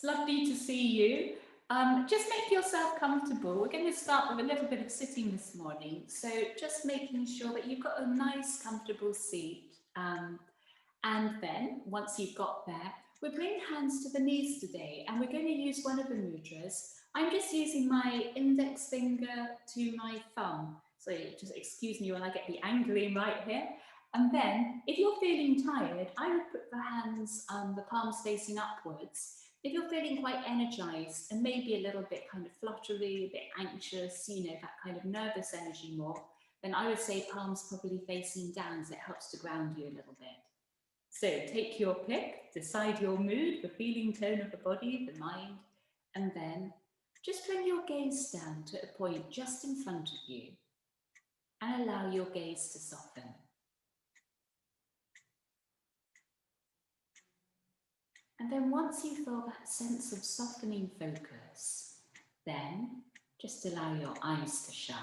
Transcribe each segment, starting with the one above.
It's lovely to see you. Just make yourself comfortable. We're going to start with a little bit of sitting this morning. So just making sure that you've got a nice, comfortable seat. And then once you've got there, we're bringing hands to the knees today, and we're going to use one of the mudras. I'm just using my index finger to my thumb. So just excuse me when I get the angling right here. And then if you're feeling tired, I would put the hands, the palms facing upwards. If you're feeling quite energized and maybe a little bit kind of fluttery, a bit anxious, you know, that kind of nervous energy more, then I would say palms probably facing down, so it helps to ground you a little bit. So take your pick, decide your mood, the feeling tone of the body, the mind, and then just bring your gaze down to a point just in front of you and allow your gaze to soften. And then once you feel that sense of softening focus, then just allow your eyes to shut.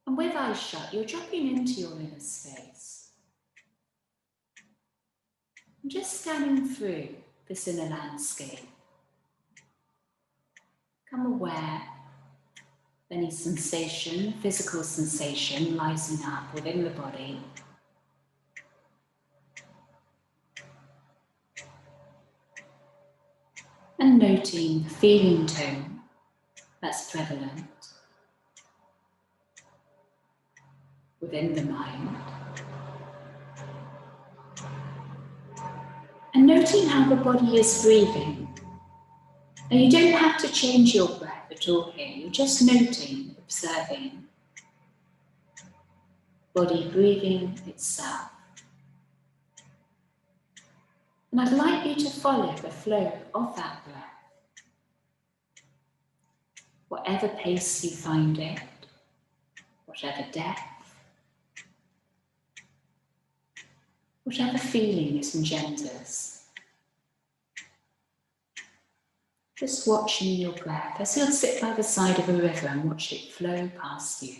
And with eyes shut, you're dropping into your inner space. And just scanning through this inner landscape. Become aware of any sensation, physical sensation rising up within the body. And noting the feeling tone that's prevalent within the mind. And noting how the body is breathing. And you don't have to change your breath at all here. You're just noting, observing. Body breathing itself. And I'd like you to follow the flow of that breath. Whatever pace you find it, whatever depth, whatever feeling it engenders. Just watching your breath as you'll sit by the side of a river and watch it flow past you.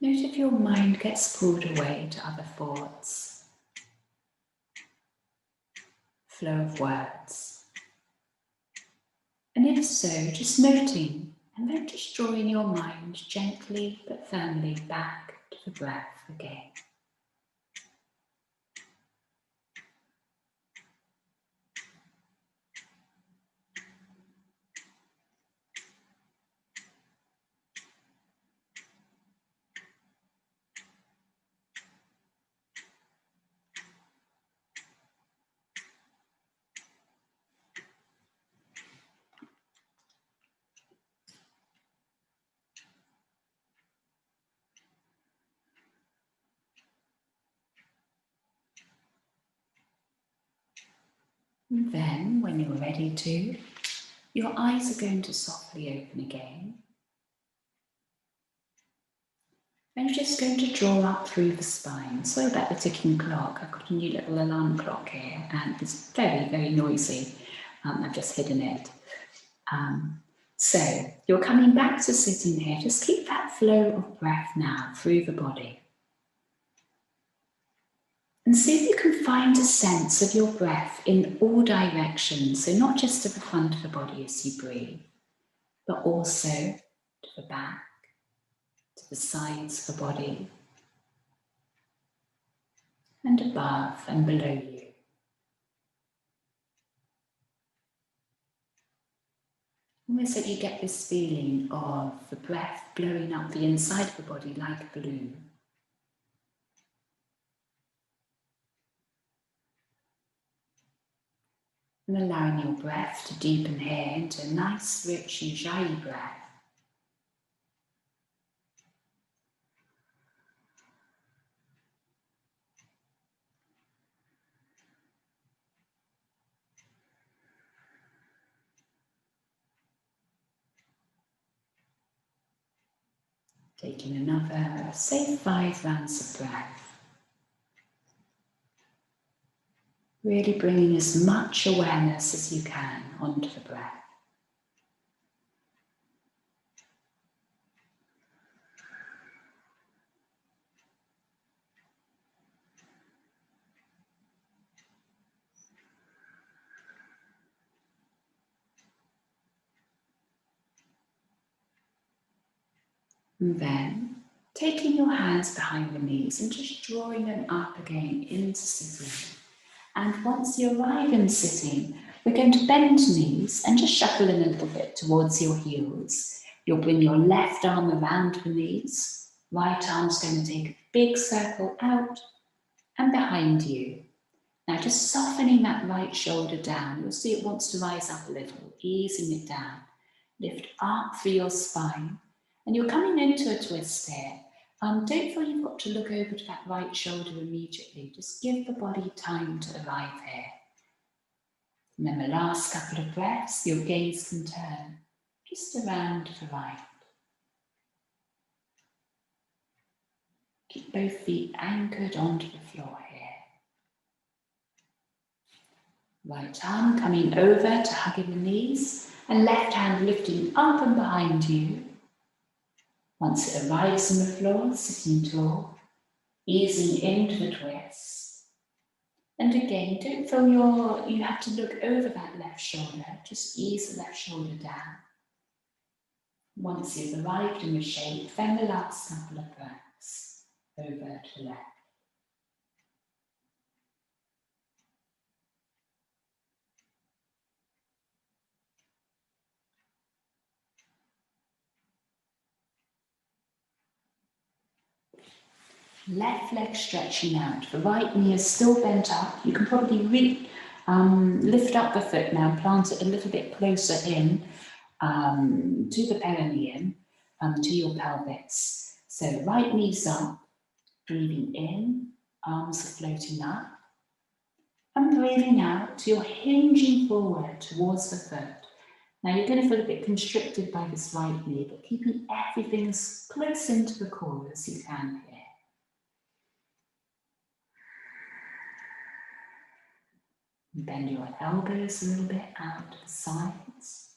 Note if your mind gets pulled away to other thoughts, flow of words. And if so, just noting and then just drawing your mind gently but firmly back to the breath again. And then, when you're ready to, your eyes are going to softly open again. And you're just going to draw up through the spine. Sorry about the ticking clock. I've got a new little alarm clock here and it's very, very noisy. I've just hidden it. So you're coming back to sitting here. Just keep that flow of breath now through the body. And see if you can find a sense of your breath in all directions. So not just to the front of the body as you breathe, but also to the back, to the sides of the body, and above and below you. Almost like you get this feeling of the breath blowing up the inside of the body like a balloon. And allowing your breath to deepen here into a nice, rich and ujjayi breath. Taking another, say 5 rounds of breath. Really bringing as much awareness as you can onto the breath. And then taking your hands behind the knees and just drawing them up again into sitting. And once you arrive in sitting, we're going to bend knees and just shuffle in a little bit towards your heels. You'll bring your left arm around the knees. Right arm's going to take a big circle out and behind you. Now just softening that right shoulder down. You'll see it wants to rise up a little, easing it down. Lift up through your spine. And you're coming into a twist here. Don't feel you've got to look over to that right shoulder immediately. Just give the body time to arrive here. And then the last couple of breaths, your gaze can turn just around to the right. Keep both feet anchored onto the floor here. Right arm coming over to hugging the knees and left hand lifting up and behind you. Once it arrives on the floor, sitting tall, easing into the twist. And again, don't feel you have to look over that left shoulder, just ease the left shoulder down. Once you've arrived in the shape, then the last couple of breaths over to the left. Left leg stretching out, the right knee is still bent up. You can probably lift up the foot now, plant it a little bit closer in to the perineum, to your pelvis. So right knee's up, breathing in, arms are floating up, and breathing out, you're hinging forward towards the foot. Now you're going to feel a bit constricted by this right knee, but keeping everything as close into the core as you can here. Bend your elbows a little bit out to the sides.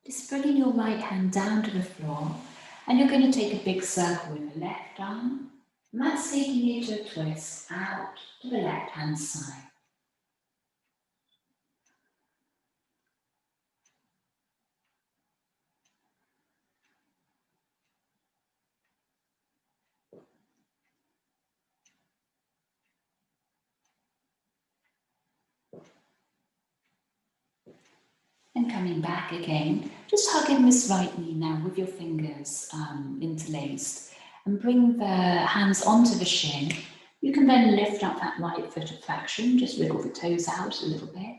Just bringing your right hand down to the floor, and you're going to take a big circle with the left arm, and that's taking you to a twist out to the left hand side. And coming back again, just hugging this right knee now with your fingers interlaced, and bring the hands onto the shin. You can then lift up that right foot a fraction, just wiggle the toes out a little bit.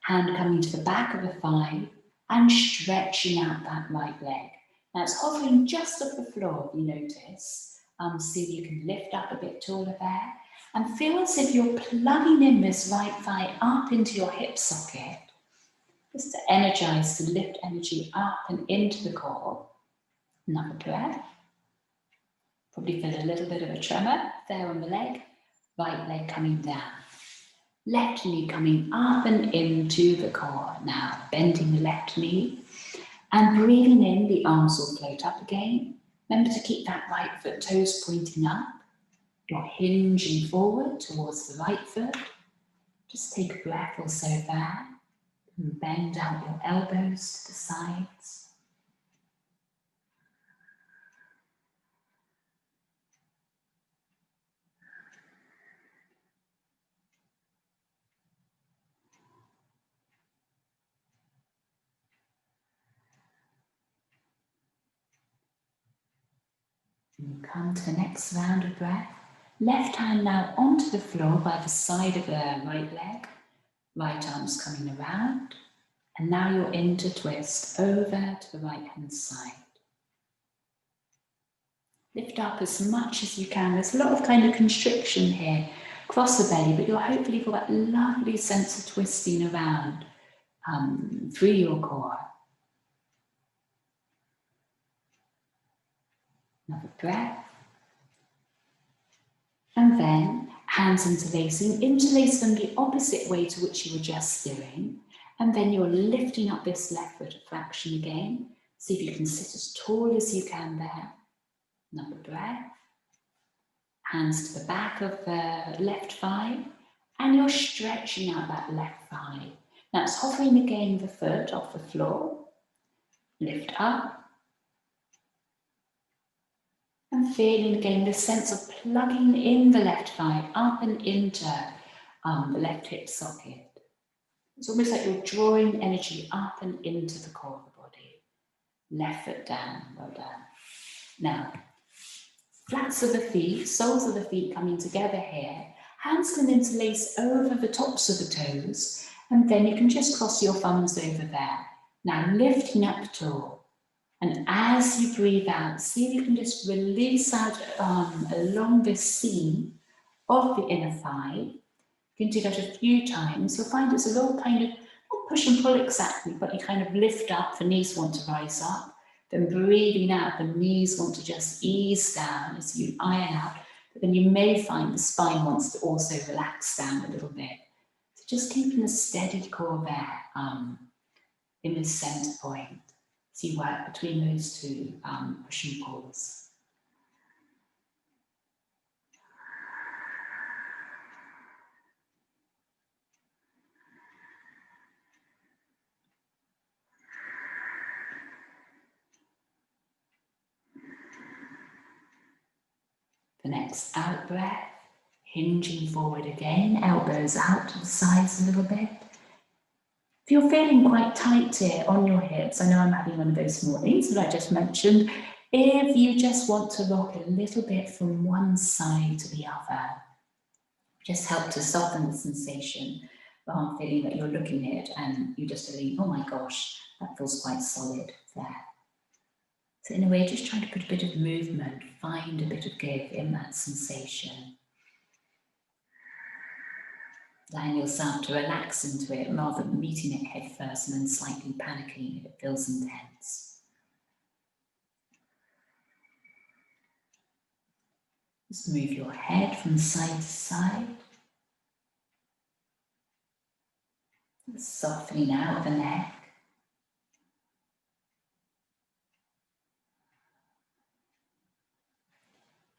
Hand coming to the back of the thigh and stretching out that right leg. Now it's hovering just off the floor, if you notice. See if you can lift up a bit taller there, and feel as if you're plugging in this right thigh up into your hip socket, just to energize, to lift energy up and into the core. Another breath. Probably feel a little bit of a tremor there on the leg. Right leg coming down. Left knee coming up and into the core. Now bending the left knee and breathing in, the arms will float up again. Remember to keep that right foot toes pointing up. You're hinging forward towards the right foot. Just take a breath or so there. And bend out your elbows to the sides. And you come to the next round of breath. Left hand now onto the floor by the side of the right leg. Right arm's coming around. And now you're into twist over to the right hand side. Lift up as much as you can. There's a lot of kind of constriction here across the belly, but you'll hopefully feel that lovely sense of twisting around through your core. Another breath. And then hands interlacing. Interlace them the opposite way to which you were just doing. And then you're lifting up this left foot a fraction again. See if you can sit as tall as you can there. Another breath. Hands to the back of the left thigh. And you're stretching out that left thigh. Now it's hovering again the foot off the floor. Lift up. And feeling again the sense of plugging in the left thigh up and into the left hip socket. It's almost like you're drawing energy up and into the core of the body. Left foot down, well done. Now, flats of the feet, soles of the feet coming together here. Hands can interlace over the tops of the toes, and then you can just cross your thumbs over there. Now lifting up tall. And as you breathe out, see if you can just release out along the seam of the inner thigh. You can do that a few times. You'll find it's a little kind of, not push and pull exactly, but you kind of lift up, the knees want to rise up. Then breathing out, the knees want to just ease down as you iron out. But then you may find the spine wants to also relax down a little bit. So just keeping a steady core there in the center point. So you work between those two push and pulls. The next out breath, hinging forward again, elbows out to the sides a little bit. If you're feeling quite tight here on your hips, I know I'm having one of those mornings that I just mentioned, if you just want to rock a little bit from one side to the other, just help to soften the sensation rather than feeling that you're looking at it and you just believe, oh my gosh, that feels quite solid there. So in a way, just trying to put a bit of movement, find a bit of give in that sensation. Allowing yourself to relax into it rather than meeting it head first and then slightly panicking if it feels intense. Just move your head from side to side. Softening out the neck.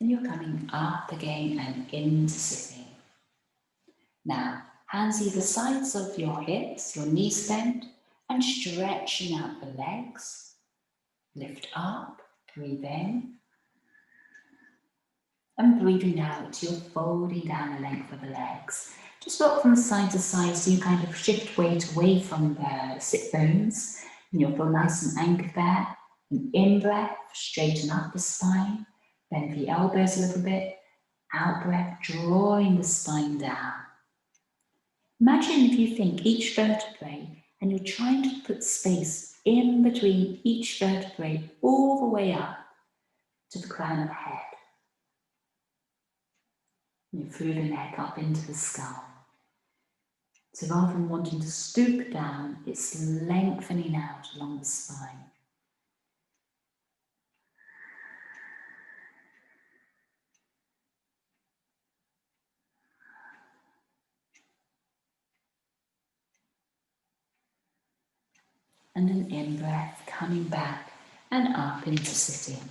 And you're coming up again and into sitting. Now, hands either sides of your hips, your knees bent, and stretching out the legs. Lift up, breathe in. And breathing out, you're folding down the length of the legs. Just rock from side to side so you kind of shift weight away from the sit bones. And you'll feel nice and anchored there. An in-breath, straighten up the spine. Bend the elbows a little bit. Out-breath, drawing the spine down. Imagine if you think each vertebrae and you're trying to put space in between each vertebrae all the way up to the crown of the head. And through the neck up into the skull. So rather than wanting to stoop down, it's lengthening out along the spine. And an in-breath coming back and up into sitting.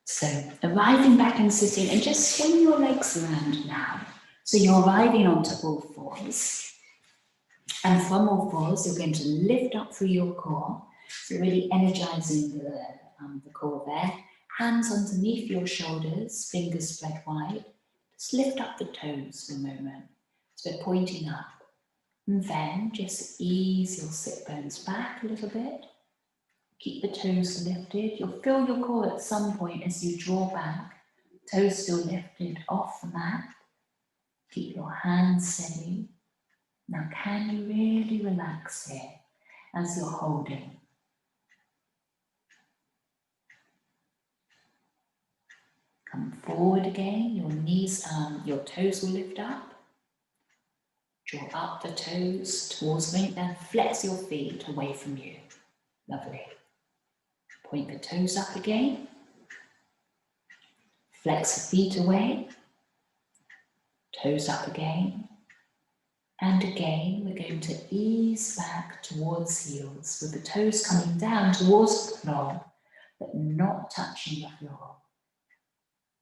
So arriving back and sitting, and just swing your legs around now. So you're arriving onto all fours. And from all fours, you're going to lift up through your core. So really energizing the core there. Hands underneath your shoulders, fingers spread wide. Just lift up the toes for a moment. So we're pointing up. And then just ease your sit bones back a little bit. Keep the toes lifted. You'll feel your core at some point as you draw back. Toes still lifted off the mat. Keep your hands steady. Now, can you really relax here as you're holding? Come forward again. Your knees, your toes will lift up. Draw up the toes towards me, then flex your feet away from you. Lovely. Point the toes up again. Flex the feet away. Toes up again. And again, we're going to ease back towards heels with the toes coming down towards the floor, but not touching the floor.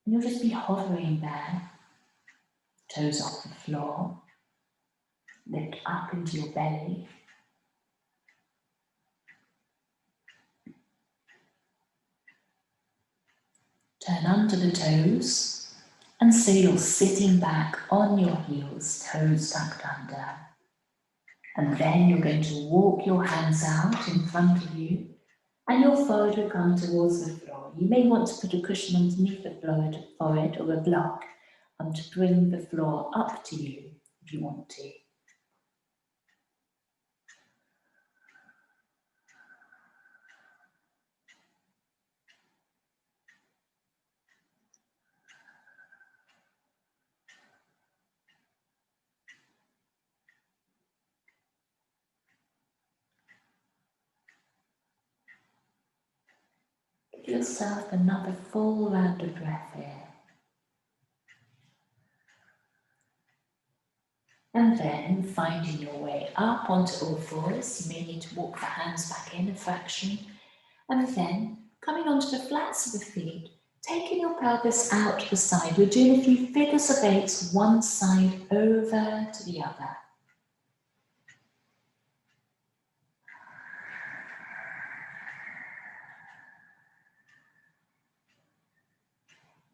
And you'll just be hovering there, toes off the floor, lift up into your belly. Turn under the toes and say you're sitting back on your heels, toes tucked under. And then you're going to walk your hands out in front of you and your forehead will come towards the floor. You may want to put a cushion underneath the forehead or a block to bring the floor up to you if you want to. Give yourself another full round of breath here. And then finding your way up onto all fours, you may need to walk the hands back in a fraction. And then coming onto the flats of the feet, taking your pelvis out to the side. We're doing a few figures of eights, one side over to the other.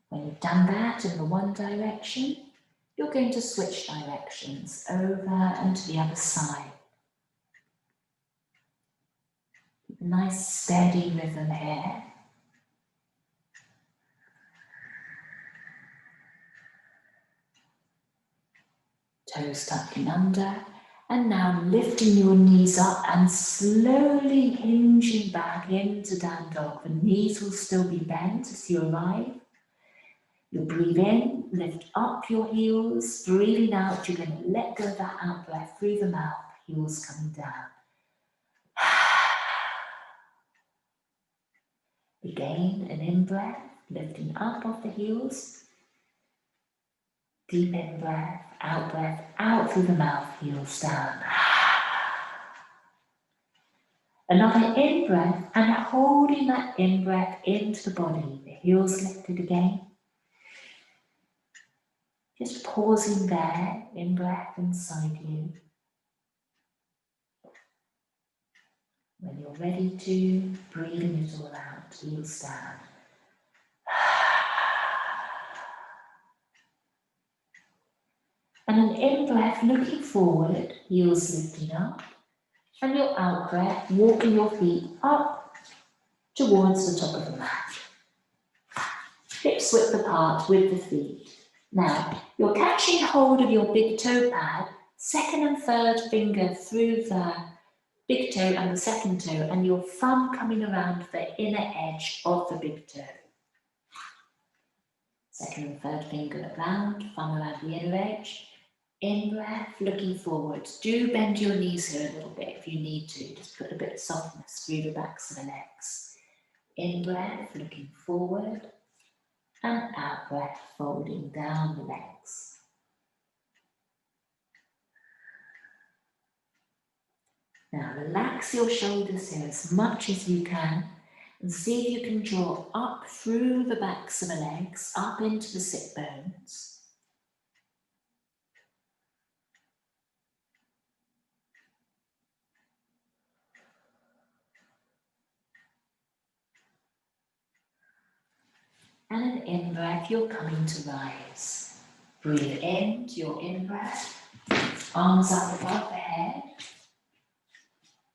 When you've done that in the one direction, you're going to switch directions over and to the other side. Keep a nice steady rhythm here. Toes tucking under, and now lifting your knees up and slowly hinging back into down dog. The knees will still be bent as you arrive. You'll breathe in, lift up your heels, breathing out, you're going to let go of that out breath through the mouth, heels coming down. Again, an in-breath, lifting up off the heels. Deep in-breath, out-breath, out through the mouth, heels down. Another in-breath, and holding that in-breath into the body, the heels lifted again. Just pausing there, in-breath inside you. When you're ready to, breathing it all out, heels down. And an in-breath, looking forward, heels lifting up. And your out-breath, walking your feet up towards the top of the mat. Hips width apart with the feet. Now, you're catching hold of your big toe pad, second and third finger through the big toe and the second toe, and your thumb coming around the inner edge of the big toe. Second and third finger around, thumb around the inner edge. In-breath, looking forward. Do bend your knees here a little bit if you need to. Just put a bit of softness through the backs of the legs. In-breath, looking forward. And out-breath, folding down the legs. Now relax your shoulders here as much as you can and see if you can draw up through the backs of the legs, up into the sit bones. And an in-breath, you're coming to rise. Breathe into your in-breath, arms up above the head.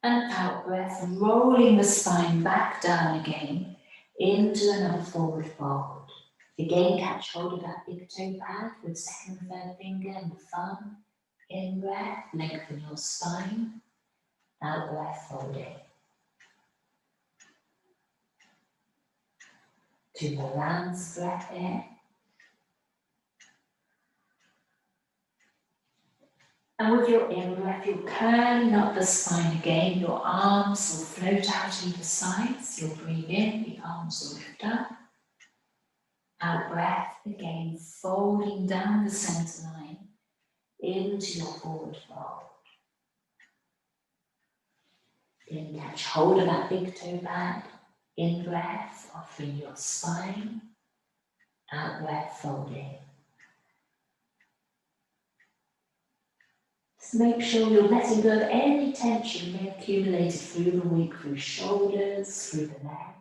And out breath, rolling the spine back down again into another forward fold. Again, catch hold of that big toe pad with second and third finger and the thumb. In breath, lengthen your spine. Out breath, folding. Two more rounds, breath in. And with your in-breath, you're curling up the spine again. Your arms will float out either sides. You'll breathe in, the arms will lift up. Out breath, again, folding down the center line into your forward fold. Then catch hold of that big toe pad. In breath, offering your spine. Out breath, folding. Just make sure you're letting go of any tension you may have accumulated through the week, through shoulders, through the neck.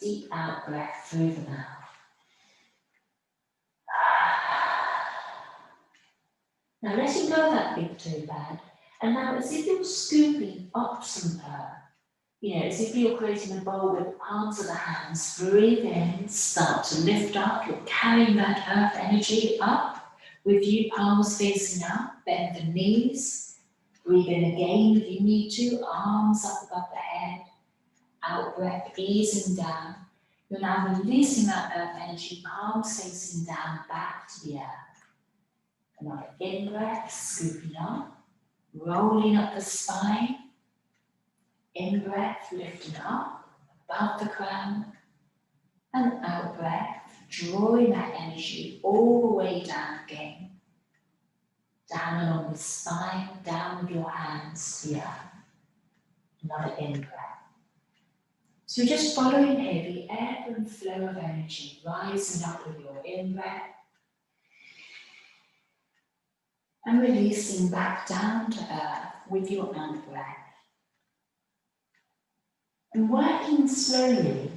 Deep out breath through the mouth. Now letting go of that big toe pad, and now as if you're scooping up some earth, as if you're creating a bowl with the palms of the hands, breathe in, start to lift up, you're carrying that earth energy up with you, palms facing up, bend the knees, breathe in again if you need to, arms up above the head, out breath, easing down. You're now releasing that earth energy, palms facing down, back to the earth. Another in breath, scooping up, rolling up the spine. In breath, lifting up, above the crown. And out breath, drawing that energy all the way down again. Down along the spine, down with your hands to the earth. Another in breath. So you're just following here the ebb and flow of energy, rising up with your in breath. And releasing back down to earth with your out breath. And working slowly,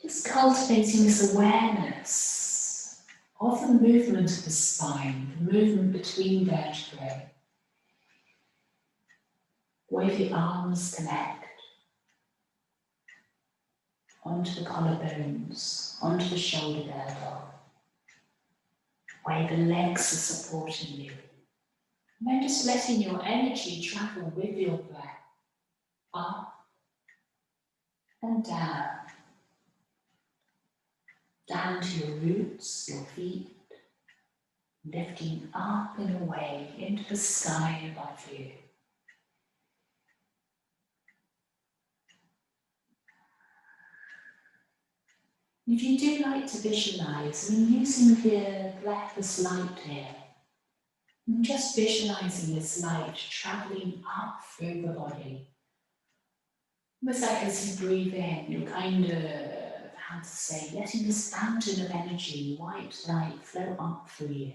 just cultivating this awareness of the movement of the spine, the movement between vertebrae, the way the arms connect onto the collarbones, onto the shoulder girdle, the way the legs are supporting you. And then just letting your energy travel with your breath, up and down. Down to your roots, your feet, lifting up and away into the sky above you. If you do like to visualize, I'm using the breathless light here. And just visualizing this light traveling up through the body. Almost like as you breathe in, you're letting this fountain of energy, white light, flow up through you.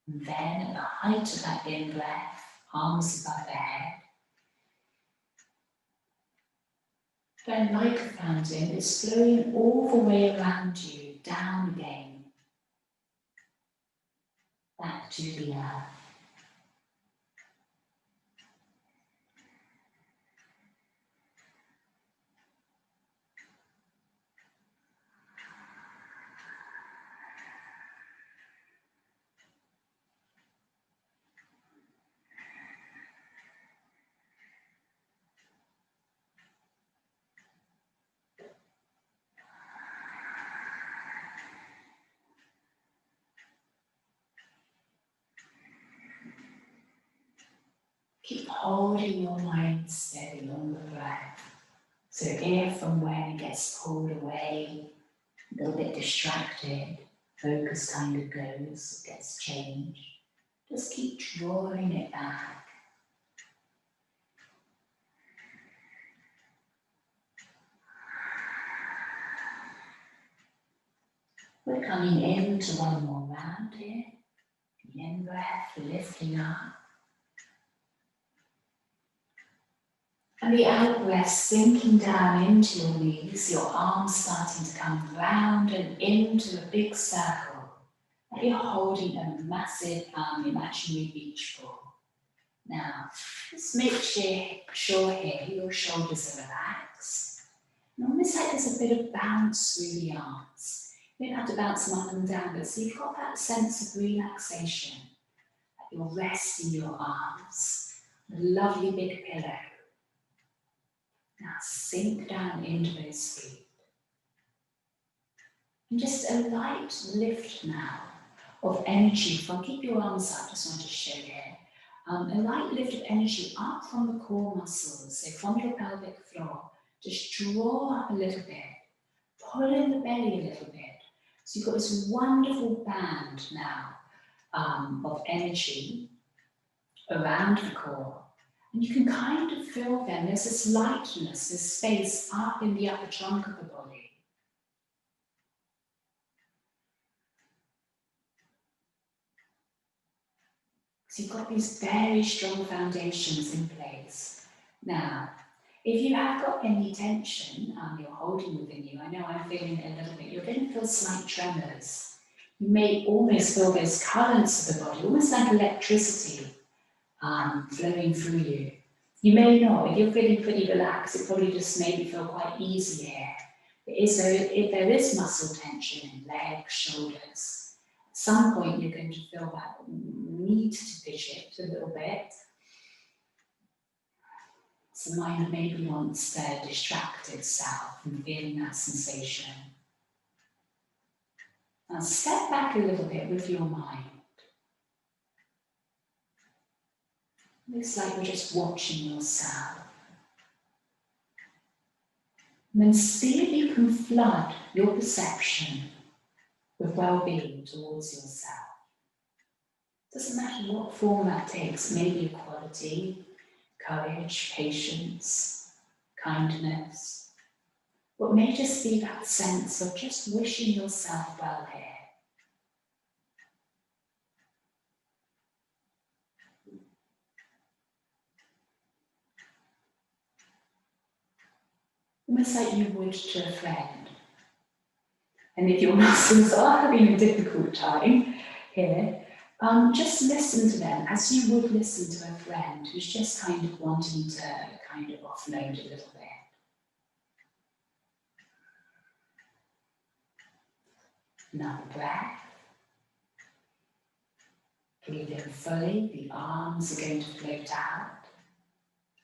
And then at the height of that in breath, arms above the head. Then like a fountain, it's flowing all the way around you, down again. Back to the earth. Keep holding your mind steady on the breath. So if and when it gets pulled away, a little bit distracted, focus kind of goes, gets changed. Just keep drawing it back. We're coming into one more round here. The in-breath, lifting up. And the out-breath, sinking down into your knees, your arms starting to come round and into a big circle. Like you're holding a massive imaginary beach ball. Now, just make sure here your shoulders are relaxed. And almost like there's a bit of bounce through the arms. You don't have to bounce them up and down, but so you've got that sense of relaxation. That you're resting your arms. A lovely big pillow. Now sink down into those feet. And just a light lift now of energy from, keep your arms up, just want to show here. A light lift of energy up from the core muscles, so from your pelvic floor. Just draw up a little bit, pull in the belly a little bit. So you've got this wonderful band now of energy around the core. And you can kind of feel then, there's this lightness, this space up in the upper trunk of the body. So you've got these very strong foundations in place. Now, if you have got any tension you're holding within you, I know I'm feeling it a little bit, you're going to feel slight tremors. You may almost feel those currents of the body, almost like electricity flowing through you. You may not, if you're feeling pretty relaxed, it probably just maybe feel quite easy here. If there is muscle tension in legs, shoulders, at some point you're going to feel that need to fidget a little bit. So the mind maybe wants to distract itself from feeling that sensation. Now step back a little bit with your mind. Looks like you're just watching yourself. And then see if you can flood your perception with well-being towards yourself. Doesn't matter what form that takes, maybe equality, courage, patience, kindness. But may just be that sense of just wishing yourself well here. Almost like you would to a friend. And if your muscles are having a difficult time here, just listen to them as you would listen to a friend who's just kind of wanting to kind of offload a little bit. Another breath. Breathe in fully, the arms are going to float out,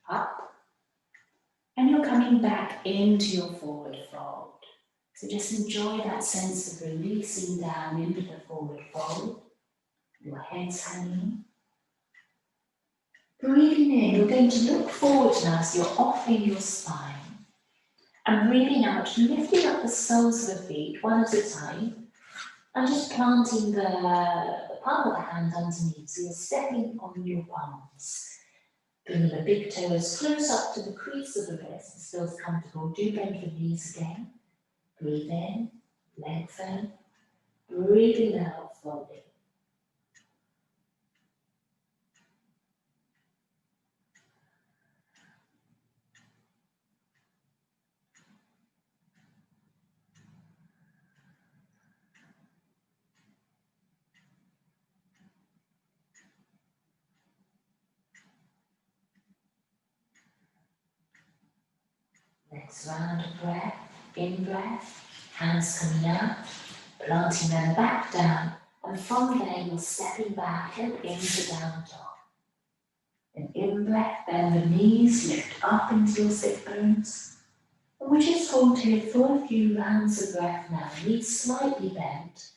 up. And you're coming back into your forward fold. So just enjoy that sense of releasing down into the forward fold. Your head's hanging. Breathing in, you're going to look forward now as you're offering your spine. And breathing out, lifting up the soles of the feet one at a time. And just planting the palm of the hand underneath. So you're stepping on your palms. Bring the big toes close up to the crease of the wrist. This feels comfortable. Do bend the knees again. Breathe in, lengthen. Breathing out, folding. Next round of breath, in breath, hands coming out, planting them back down, and from there you're stepping back and into down dog. And in breath, bend the knees, lift up into your sit bones. And we just hold here for a few rounds of breath now, knees slightly bent.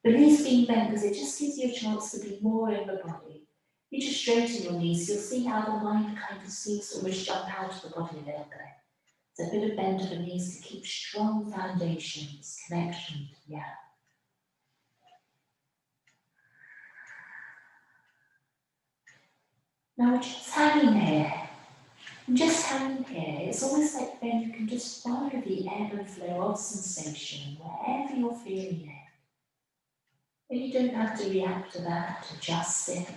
The knees being bent because it just gives you a chance to be more in the body. You just straighten your knees, you'll see how the mind kind of seems to almost jump out of the body a little bit. It's a bit of bend of the knees to keep strong foundations, connection to the earth. Now we're just hanging here. And just hanging here, it's almost like then you can just follow the ebb and flow of sensation wherever you're feeling it. And you don't have to react to that, adjust it,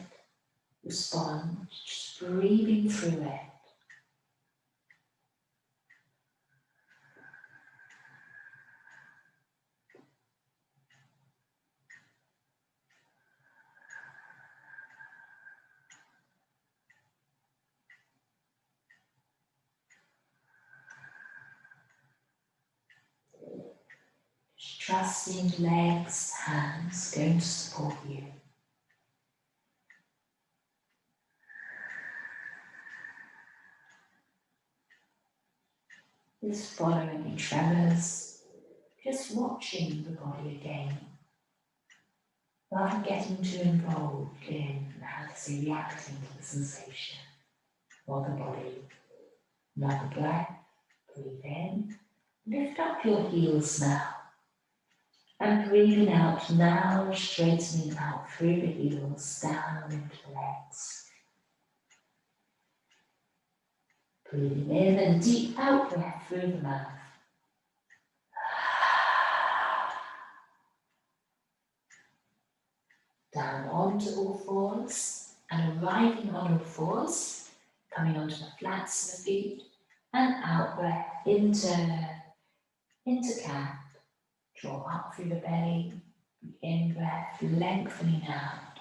respond, just breathing through it. trusting legs, hands going to support you. Just following any tremors, just watching the body again, rather than getting too involved in, how to say, reacting to the sensation of the body. Another breath, breathe in, lift up your heels now. And breathing out now, straightening out through the heels, down into the legs. Breathing in and deep out breath through the mouth. Down onto all fours and arriving on all fours, coming onto the flats of the feet and out breath into cat. Draw up through the belly, in breath, lengthening out,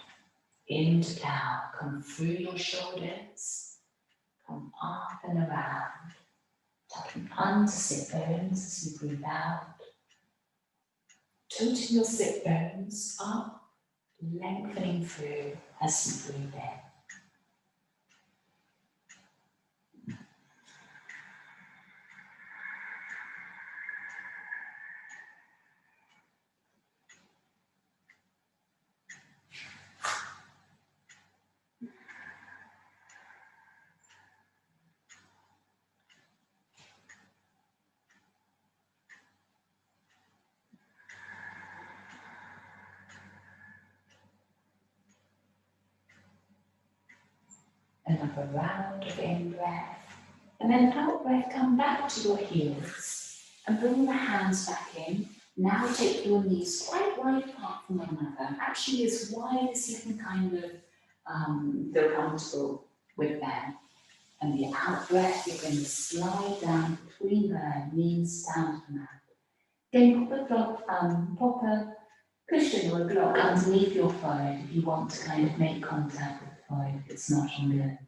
into cow, come through your shoulders, come up and around, tucking under sit bones as you breathe out, tilting your sit bones up, lengthening through as you breathe in. Another round of in-breath, and then out-breath, come back to your heels and bring the hands back in. Now take your knees quite wide apart from one another, actually as wide as you can kind of feel comfortable with them. And the out-breath, you're going to slide down between the knees down to the mat. Then pop a cushion or a block underneath your forehead if you want to kind of make contact with the forehead if it's not on the mat.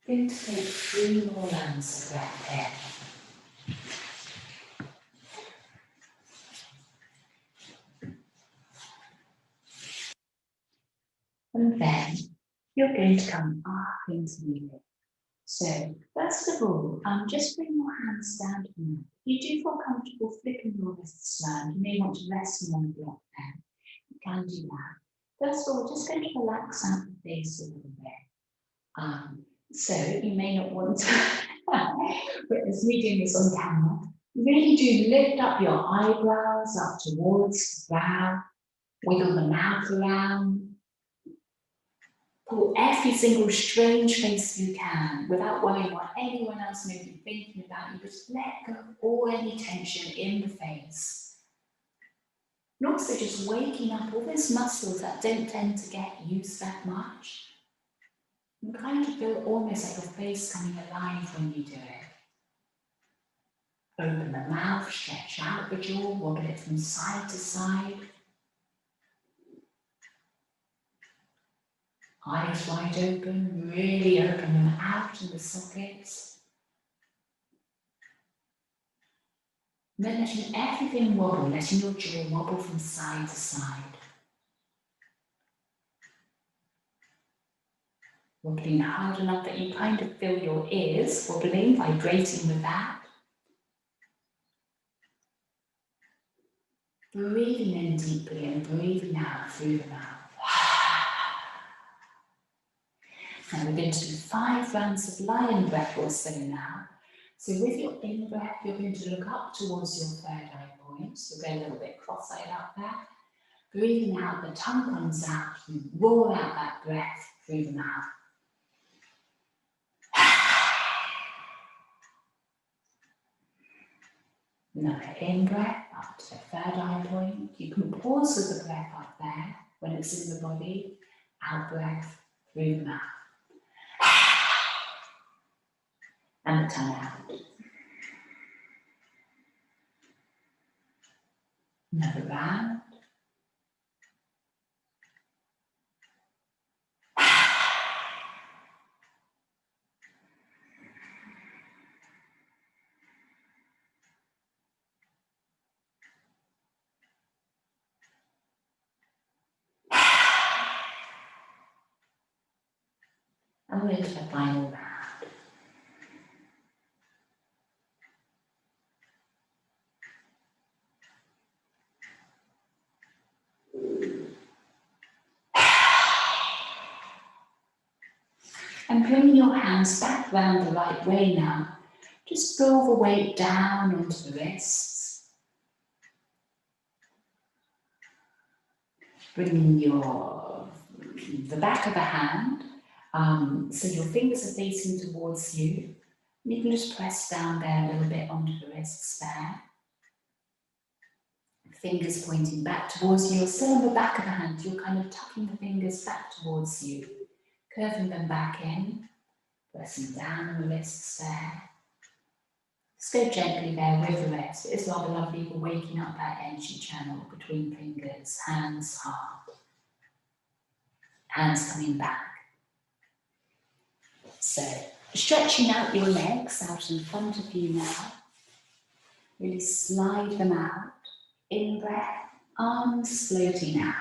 Going to take 3 more rounds of breath in. And then you're going to come up into the lip. So first of all, just bring your hands down to the mat. You do feel comfortable flipping your wrists around. You may want to rest them on the block then. You can do that. First of all, just going to relax out the face a little bit. So you may not want to witness me doing this on camera. Really do lift up your eyebrows up towards the brow, wiggle the mouth around, pull every single strange face you can without worrying what anyone else may be thinking about you. Just let go of all any tension in the face. And also just waking up all those muscles that don't tend to get used that much. You kind of feel almost like your face coming alive when you do it. Open the mouth, stretch out the jaw, wobble it from side to side. Eyes wide open, really open them out in the sockets. And then letting everything wobble, letting your jaw wobble from side to side. Wobbling hard enough that you kind of feel your ears wobbling, vibrating with that. Breathing in deeply and breathing out through the mouth. And we're going to do 5 rounds of lion breath or so now. So with your in-breath, you're going to look up towards your third eye point. So go a little bit cross-eyed up there. Breathing out, the tongue comes out. You roar out that breath through the mouth. Another in-breath up to the third eye point. You can pause with the breath up there when it's in the body. Out-breath through the mouth. And the tongue out. Another round. And we're into the final round. And bring your hands back round the right way now. Just roll the weight down onto the wrists. Bringing the back of the hand, so your fingers are facing towards you. You can just press down there a little bit onto the wrists there. Fingers pointing back towards you. You're still on the back of the hand. You're kind of tucking the fingers back towards you, curving them back in, pressing down on the wrists there. Just go gently there with the rest. It's rather lovely for waking up that energy channel between fingers, hands, heart. Hands coming back. So, stretching out your legs out in front of you now. Really slide them out. In breath, arms floating out.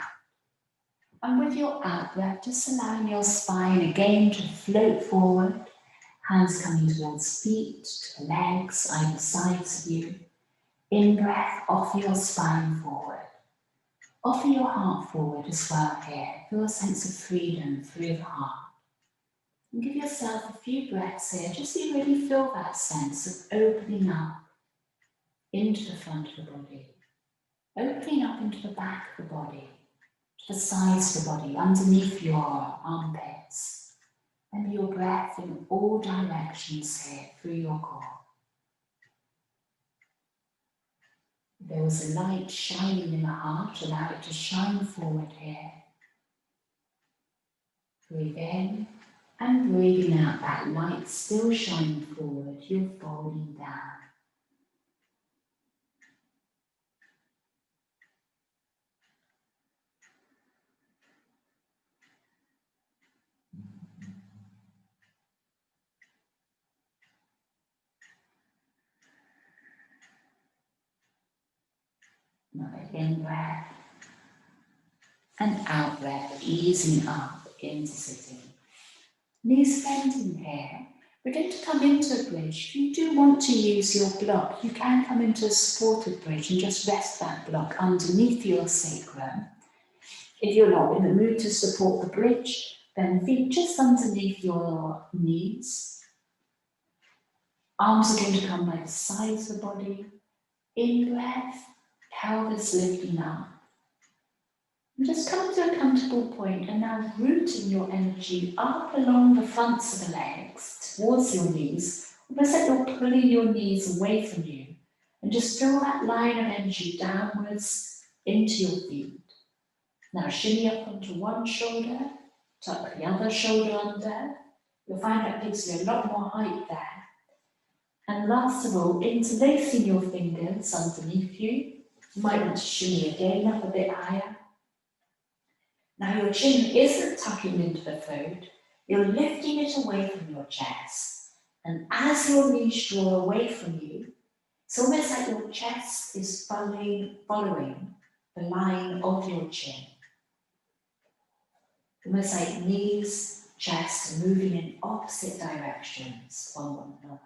And with your out breath, just allowing your spine again to float forward. Hands coming towards feet, to the legs, either sides of you. In breath, offer your spine forward. Offer your heart forward as well here. Feel a sense of freedom through the heart. And give yourself a few breaths here, just so you really feel that sense of opening up into the front of the body. Opening up into the back of the body, to the sides of the body, underneath your armpits. And your breath in all directions here through your core. If there was a light shining in the heart, allow it to shine forward here. Breathe in and breathing out, that light still shining forward, you're folding down. Another in breath and out breath, easing up into sitting. Knees bending here. We're going to come into a bridge. If you do want to use your block, you can come into a supported bridge and just rest that block underneath your sacrum. If you're not in the mood to support the bridge, then feet just underneath your knees. Arms are going to come by the sides of the body. In breath, pelvis lifting up. And just come to a comfortable point and now rooting your energy up along the fronts of the legs towards your knees. Almost like you're pulling your knees away from you. And just feel that line of energy downwards into your feet. Now shimmy up onto one shoulder, tuck the other shoulder under. You'll find that gives you a lot more height there. And last of all, interlacing your fingers underneath you. You might want to shimmy again up a bit higher. Now your chin isn't tucking into the throat, you're lifting it away from your chest. And as your knees draw away from you, it's almost like your chest is following the line of your chin. Almost like knees, chest moving in opposite directions from one another.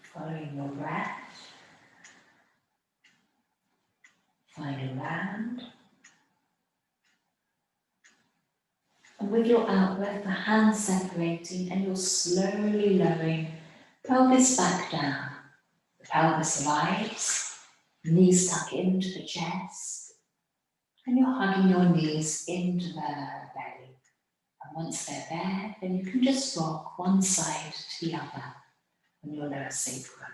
following your breath. Find around. And with your out-breath, the hands separating, and you're slowly lowering pelvis back down. The pelvis rises, knees tuck into the chest, and you're hugging your knees into the belly. And once they're there, then you can just rock one side to the other on your lower sacrum.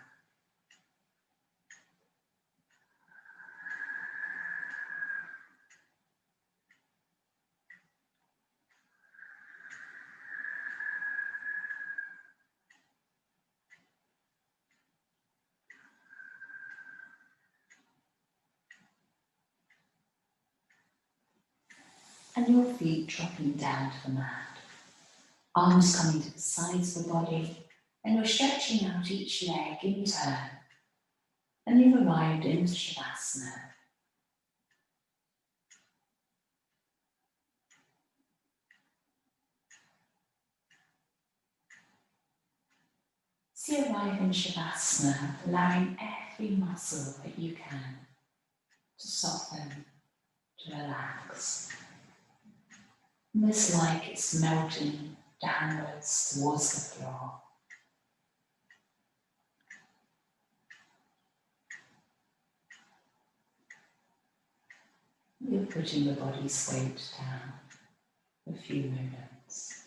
And your feet dropping down to the mat. Arms coming to the sides of the body, and you're stretching out each leg in turn. And you've arrived into Shavasana. So you arrive in Shavasana, allowing every muscle that you can to soften, to relax. Almost like it's melting downwards towards the floor. You're putting the body's weight down for a few moments.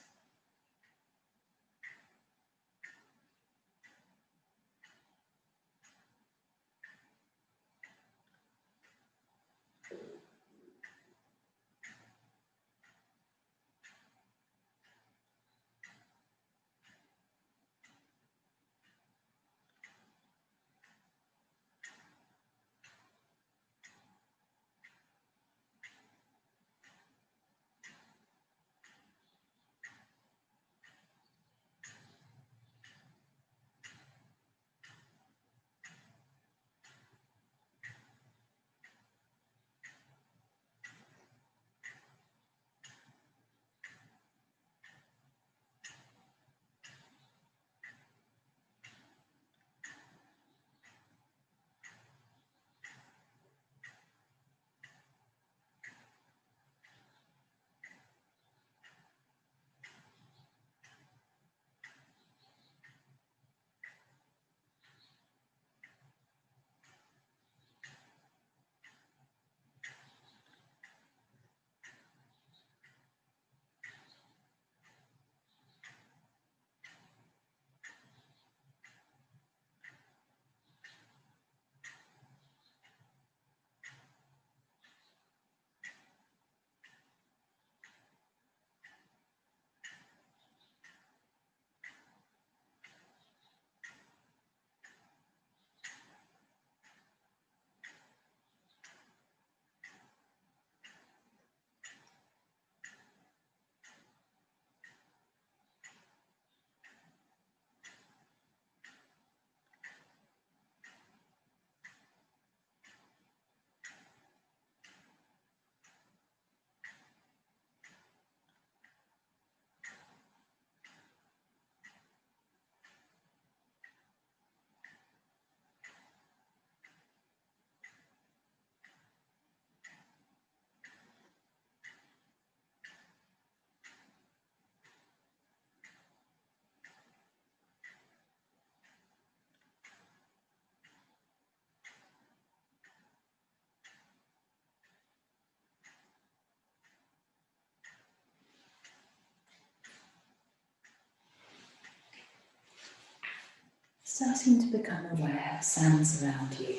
Starting to become aware of sounds around you.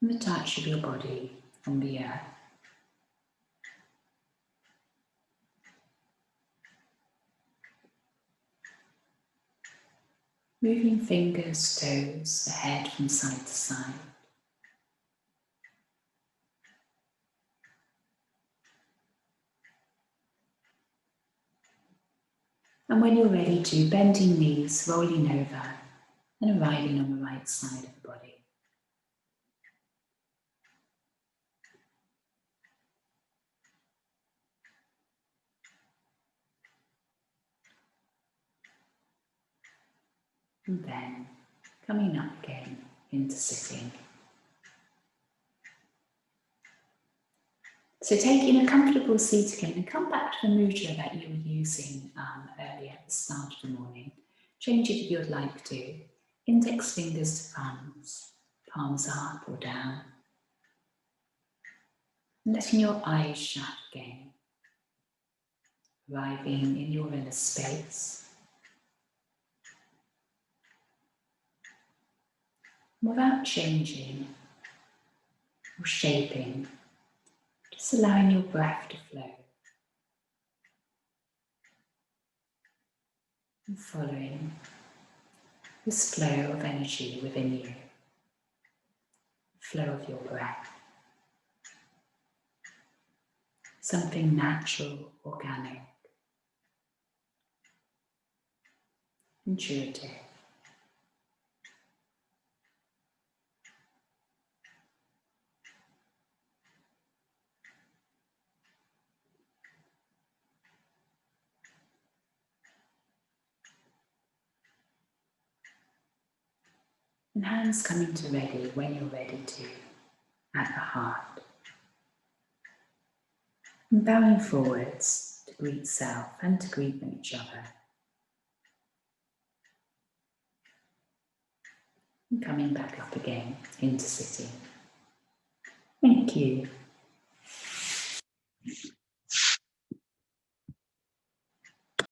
And the touch of your body on the earth. Moving fingers, toes, the head from side to side. And when you're ready to, bending knees, rolling over and arriving on the right side of the body. And then coming up again into sitting. So taking a comfortable seat again, and come back to the mudra that you were using earlier at the start of the morning. Change it if you'd like to. Index fingers to palms, palms up or down. And letting your eyes shut again. Arriving in your inner space. Without changing or shaping, just allowing your breath to flow. And following this flow of energy within you. Flow of your breath. Something natural, organic, intuitive. And hands coming to ready when you're ready to, at the heart. And bowing forwards to greet self and to greet each other. And coming back up again into sitting. Thank you.